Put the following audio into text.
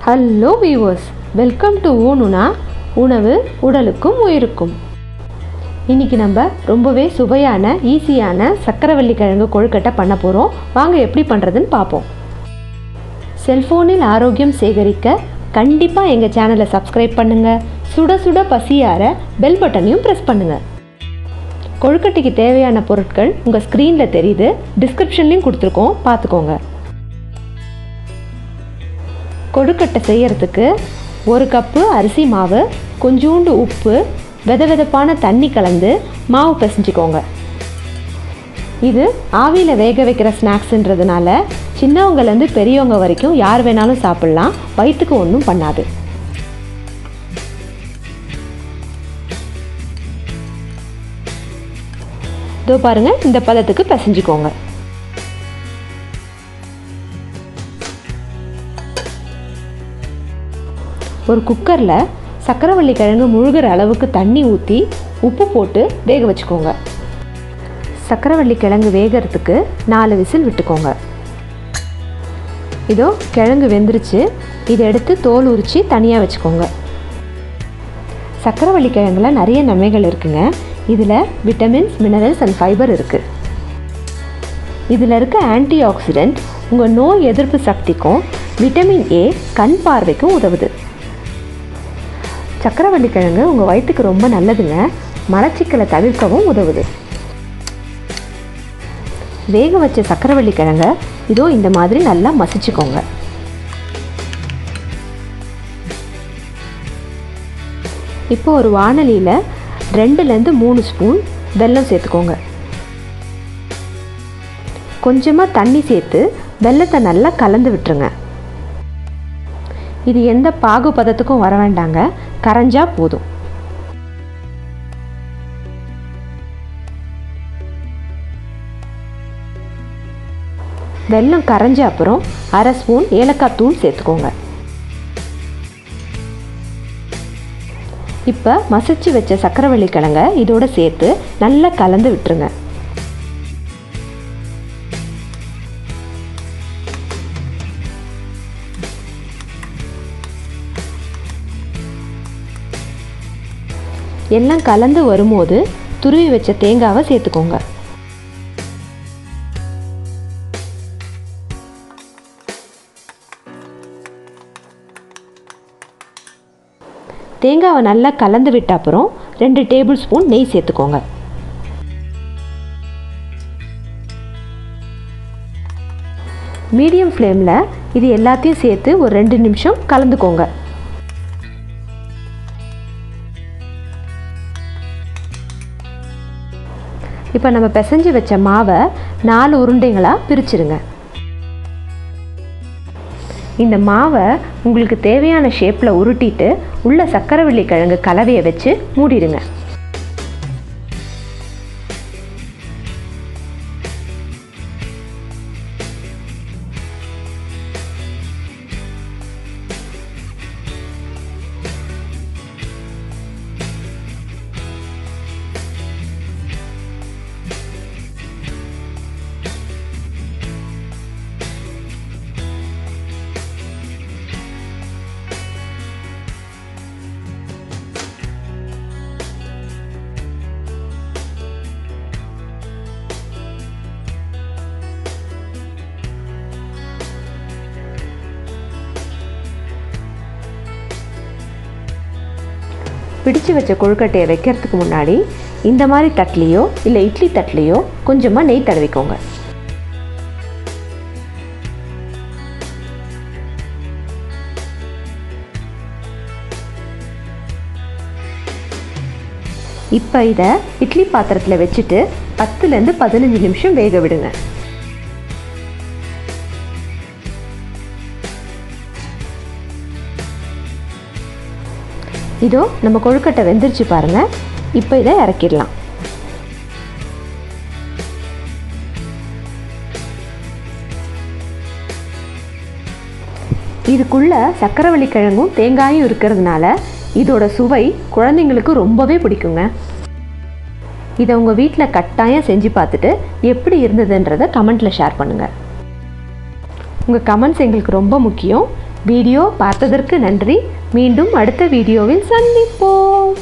Hello viewers, welcome to ஊனுனா உணவு உடலுக்கும் உயிருக்கும். இன்றைக்கி நம்ம ரொம்பவே சுவையான ஈஸியான சக்கரவள்ளி கிழங்கு கொழுக்கட்டை பண்ண போகிறோம். வாங்க எப்படி பண்ணுறதுன்னு பார்ப்போம். செல்ஃபோனில் ஆரோக்கியம் சேகரிக்க கண்டிப்பாக எங்கள் சேனலை சப்ஸ்கிரைப் பண்ணுங்கள். சுட சுட பசியார பெல் பட்டனையும் ப்ரெஸ் பண்ணுங்கள். கொழுக்கட்டைக்கு தேவையான பொருட்கள் உங்கள் ஸ்க்ரீனில் தெரியுது, டிஸ்கிரிப்ஷன்லேயும் கொடுத்துருக்கோம், பார்த்துக்கோங்க. கொழுக்கட்டை செய்யறதுக்கு 1 கப்பு அரிசி மாவு, கொஞ்சோண்டு உப்பு, வெதவெதப்பான தண்ணி கலந்து மாவு பிசைஞ்சிக்கோங்க. இது ஆவியில் வேக வைக்கிற ஸ்நாக்ஸுன்றதுனால சின்னவங்கலேருந்து பெரியவங்க வரைக்கும் யார் வேணாலும் சாப்பிட்லாம், வயிற்றுக்கு ஒன்றும் பண்ணாது. இதோ பாருங்கள், இந்த பதத்துக்கு பிசைஞ்சிக்கோங்க. ஒரு குக்கரில் சக்கரவள்ளி கிழங்கு முழுகிற அளவுக்கு தண்ணி ஊற்றி உப்பு போட்டு வேக வச்சுக்கோங்க. சக்கரவள்ளி கிழங்கு வேகிறதுக்கு 4 விசில் விட்டுக்கோங்க. இதோ கிழங்கு வெந்துருச்சு. இதை எடுத்து தோல் உரித்து தனியாக வச்சுக்கோங்க. சக்கரவள்ளி கிழங்குல நிறைய நன்மைகள் இருக்குங்க. இதில் விட்டமின்ஸ், மினரல்ஸ் அண்ட் ஃபைபர் இருக்குது. இதில் இருக்க ஆன்டி ஆக்சிடென்ட் உங்கள் நோய் எதிர்ப்பு சக்திக்கும் விட்டமின் ஏ கண் பார்வைக்கும் உதவுது. சக்கரவள்ளி கிழங்கு உங்கள் வயிற்றுக்கு ரொம்ப நல்லதுங்க. மலச்சிக்கலை தவிர்க்கவும் உதவுது. வேக வச்ச சக்கரவள்ளி கிழங்கை இதோ இந்த மாதிரி நல்லா மசிச்சுக்கோங்க. இப்போ ஒரு வாணலியில் 2லேருந்து 3 ஸ்பூன் வெல்லம் சேர்த்துக்கோங்க. கொஞ்சமாக தண்ணி சேர்த்து வெல்லத்தை நல்லா கலந்து விட்டுருங்க. இது எந்த பாகு பதத்துக்கும் வர வேண்டாங்க, கரைஞ்சா போதும். வெல்லம் கரைஞ்ச அப்புறம் 1/2 ஸ்பூன் ஏலக்காய் தூள் சேர்த்துக்கோங்க. இப்போ மசிச்சு வச்ச சக்கரவள்ளி கிழங்கை இதோட சேர்த்து நல்லா கலந்து விட்டுருங்க. எல்லாம் கலந்து வரும்போது துருவி வச்ச தேங்காவை சேர்த்துக்கோங்க. தேங்காவை நல்லா கலந்து விட்ட அப்புறம் 2 டேபிள் ஸ்பூன் நெய் சேர்த்துக்கோங்க. மீடியம் ஃப்ளேமில் இது எல்லாத்தையும் சேர்த்து ஒரு 2 நிமிஷம் கலந்துக்கோங்க. இப்போ நம்ம பிசைஞ்சு வச்ச மாவை 4 உருண்டைகளாக பிரிச்சிருங்க. இந்த மாவை உங்களுக்கு தேவையான ஷேப்பில் உருட்டிட்டு உள்ள சக்கரவள்ளி கிழங்கு கலவையை வச்சு மூடிடுங்க. பிடிச்சு வச்ச கொழுக்கட்டையை வைக்கிறதுக்கு முன்னாடி இந்த மாதிரி தட்டிலையோ இல்லை இட்லி தட்டிலையோ கொஞ்சமாக நெய் தடவிக்கோங்க. இப்போ இதை இட்லி பாத்திரத்தில் வச்சுட்டு 10லேருந்து 15 நிமிஷம் வேக விடுங்க. இதோ நம்ம கொழுக்கட்டை வெந்துருச்சு பாருங்கள். இப்போ இதை இறக்கிடலாம். இதுக்குள்ள சக்கரவள்ளி கிழங்கும் தேங்காயும் இருக்கிறதுனால இதோட சுவை குழந்தைங்களுக்கு ரொம்பவே பிடிக்குங்க. இதை உங்கள் வீட்டில் கட்டாயம் செஞ்சு பார்த்துட்டு எப்படி இருந்ததுன்றதை கமெண்ட்டில் ஷேர் பண்ணுங்கள். உங்கள் கமெண்ட்ஸ் எங்களுக்கு ரொம்ப முக்கியம். வீடியோ பார்த்ததற்கு நன்றி. மீண்டும் அடுத்த வீடியோவில் சந்திப்போம்.